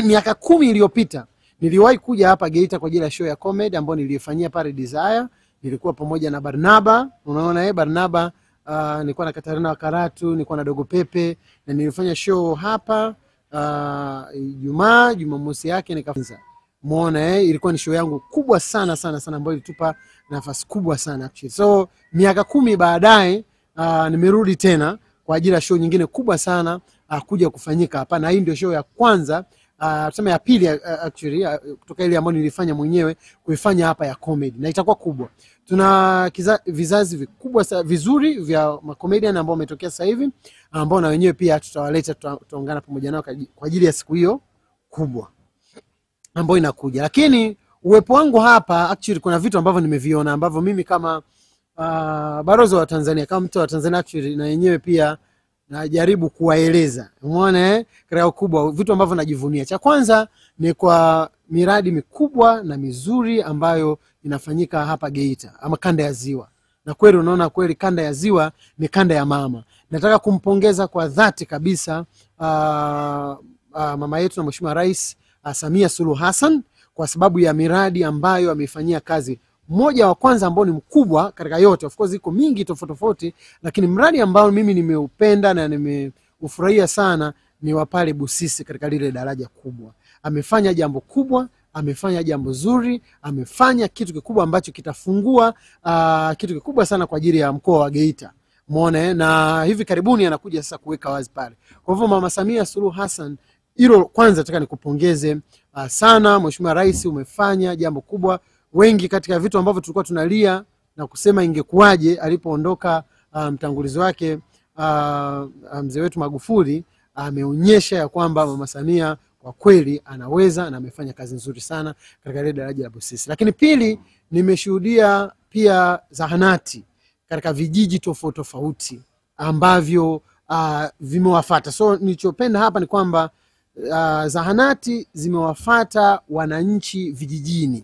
miaka 10 iliyopita niliwahi kuja hapa Geita kwa ajili ya show ya comedy ambayo nilifanyia pale Desire. Nilikuwa pamoja na Barnaba, unaona Barnaba, nilikuwa na Katarina wa Karatu, nilikuwa na Dogo Pepe, na nilifanya show hapa Jumamosi yake nikafunza. Muona ilikuwa ni show yangu kubwa sana sana sana ambayo ilitupa nafasi kubwa sana actually. So miaka 10 baadaye nimerudi tena kwa ajili ya show nyingine kubwa sana kuja kufanyika hapa, na hii ndio show ya kwanza tuseme ya pili actually kutoka ile ambayo nilifanya mwenyewe kuifanya hapa ya comedy, na itakuwa kubwa. Tuna vizazi vikubwa vizuri vya comedian ambao wametokea sasa hivi ambao na wenyewe pia tutawaleta, tutaungana pamoja nao kwa ajili ya siku hiyo kubwa ambayo inakuja. Lakini uwepo wangu hapa actually kuna vitu ambavyo nimeviona ambavyo mimi kama balozi wa Tanzania, kama mtu wa Tanzania actually na wenyewe pia najaribu kuwaeleza. Umeona katika ukubwa vitu ambavyo najivunia. Cha kwanza ni kwa miradi mikubwa na mizuri ambayo inafanyika hapa Geita ama kanda ya Ziwa. Na kweli unaona kweli kanda ya Ziwa ni kanda ya mama. Nataka kumpongeza kwa dhati kabisa mama yetu na Mheshimiwa Rais Samia Suluhu Hassan kwa sababu ya miradi ambayo amefanyia kazi. Mmoja wa kwanza ambao ni mkubwa katika yote, of course iko mingi tofauti, lakini mradi ambao mimi nimeupenda na nimeufurahia sana ni wa pale Busisi katika lile daraja kubwa. Amefanya jambo kubwa, amefanya jambo zuri, amefanya kitu kikubwa ambacho kitafungua kitu kikubwa sana kwa ajili ya mkoa wa Geita. Umeona na hivi karibuni anakuja sasa kuweka wazi pale. Kwa hivyo Mama Samia Suluhu Hassan, hilo kwanza nataka nikupongeze sana. Mheshimiwa Rais, umefanya jambo kubwa. Wengi katika vitu ambavyo tulikuwa tunalia na kusema ingekuwaje alipoondoka mtangulizi wake mzee wetu Magufuli, ameonyesha ya kwamba Mama Samia kwa kweli anaweza na amefanya kazi nzuri sana katika ile daraja la Busisi. Lakini pili, nimeshuhudia pia zahanati katika vijiji tofauti ambavyo vimewafuata. So nilichopenda hapa ni kwamba zahanati zimewafuata wananchi vijijini.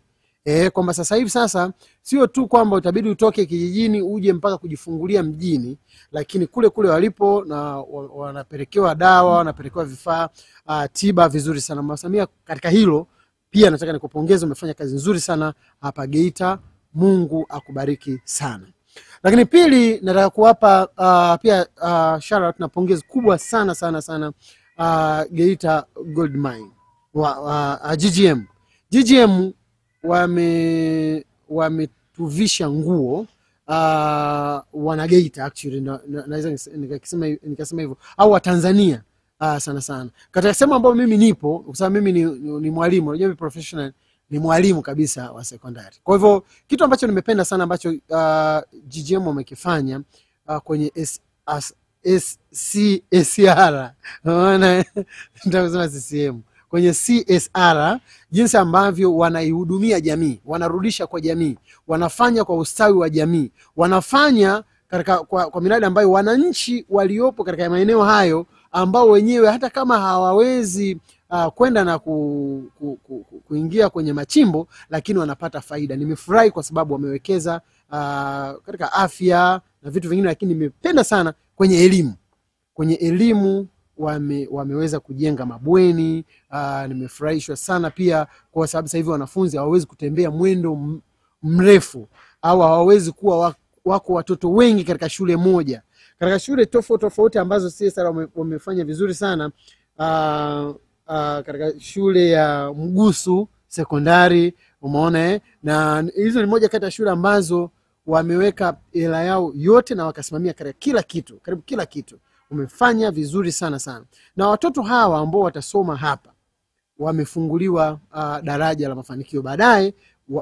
Kwamba sasa hivi sasa sio tu kwamba utabidi utoke kijijini uje mpaka kujifungulia mjini, lakini kule walipo na wanapelekewa dawa, wanapelekewa vifaa tiba vizuri sana. Mama Samia katika hilo pia nataka nikupongeze, umefanya kazi nzuri sana hapa Geita. Mungu akubariki sana. Lakini pili, nataka kuwapa pia shout out na pongezi kubwa sana Geita Gold Mine wa GGM wametuvisha nguo wana Geita actually, naweza nikasema hivyo, au wa Tanzania sana katika sema ambao mimi nipo, kwa sababu mimi ni mwalimu, unajua professional ni mwalimu kabisa wa sekondari. Kwa hivyo kitu ambacho nimependa sana ambacho GGM wamekifanya kwenye CSR, unaona nitasema CCM, kwenye CSR, jinsi ambavyo wanaihudumia jamii, wanarudisha kwa jamii, wanafanya kwa ustawi wa jamii, wanafanya katika kwa miradi ambayo wananchi waliopo katika maeneo hayo ambao wenyewe hata kama hawawezi kwenda na kuingia kwenye machimbo, lakini wanapata faida. Nimefurahi kwa sababu wamewekeza katika afya na vitu vingine, lakini nimependa sana kwenye elimu wameweza kujenga mabweni. Nimefurahishwa sana pia kwa sababu sasa hivi wanafunzi hawawezi kutembea mwendo mrefu, au hawawezi kuwa wako watoto wengi katika shule moja. Katika shule tofauti ambazo CSR wamefanya vizuri sana, katika shule ya Mgusu sekondari, umeona na hizo ni moja kati ya shule ambazo wameweka hela yao yote na wakasimamia karibu kila kitu. Umefanya vizuri sana. Na watoto hawa ambao watasoma hapa wamefunguliwa daraja la mafanikio baadaye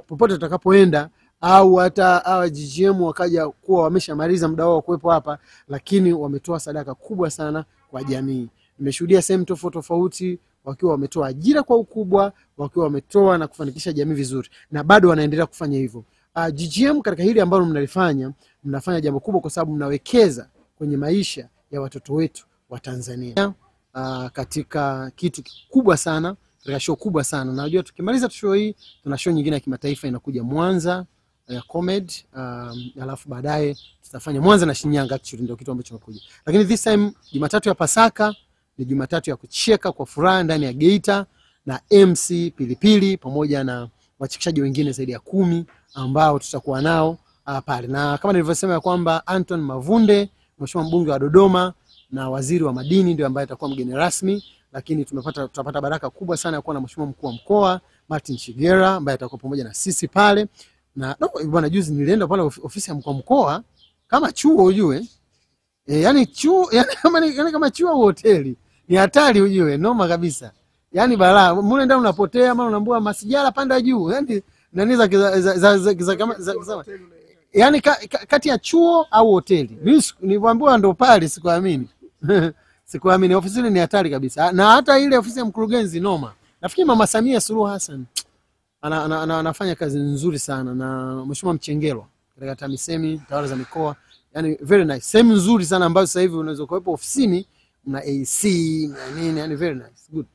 popote tutakapoenda, au hata GGM wakaja kuwa wameshamaliza muda wao kuwepo hapa, lakini wametoa sadaka kubwa sana kwa jamii. Nimeshuhudia sehemu tofauti wakiwa wametoa ajira kwa ukubwa, wakiwa wametoa na kufanikisha jamii vizuri, na bado wanaendelea kufanya hivyo. GGM katika hili ambalo mnafanya jambo kubwa, kwa sababu mnawekeza kwenye maisha ya watoto wetu wa Tanzania katika kitu kikubwa sana, katika show kubwa sana. Najua tukimaliza show hii tuna show nyingine ya kimataifa inakuja Mwanza ya comedy, alafu baadaye tutafanya Mwanza na Shinyanga, actually ndio kitu ambacho kinakuja. Lakini this time Jumatatu ya Pasaka ni Jumatatu ya kucheka kwa furaha ndani ya Geita. na MC Pilipili pamoja na wachekeshaji wengine zaidi ya 10 ambao tutakuwa nao pale. Na kama nilivyosema ya kwamba Anton Mavunde, Mheshimiwa mbunge wa Dodoma na waziri wa madini ndio ambaye atakuwa mgeni rasmi, lakini tutapata baraka kubwa sana ya kuwa na Mheshimiwa mkuu wa mkoa Martin Shigera ambaye atakuwa pamoja na sisi pale. Na bwana, juzi nilienda pale ofisi ya mkuu wa mkoa kama chuo ujue. Yani chuo, yani kama chuo au hoteli. Ni hatari ujue, noma kabisa. Yani balaa, mule ndani unapotea, mara unaambua masijala panda juu. Yani nani za yani kati ya chuo au hoteli. Mimi niliambiwa ndo pale, sikuamini. Sikuamini, ofisi ile ni hatari kabisa. Na hata ile ofisi ya mkurugenzi noma. Nafikiri Mama Samia Suluhu Hassan anafanya kazi nzuri sana, na Mheshimiwa Mchengerwa katika TAMISEMI, tawala za mikoa. Yani very nice. Sehemu nzuri sana ambayo sasa hivi unaweza kuwepo ofisini na AC na nini, yani very nice. Good.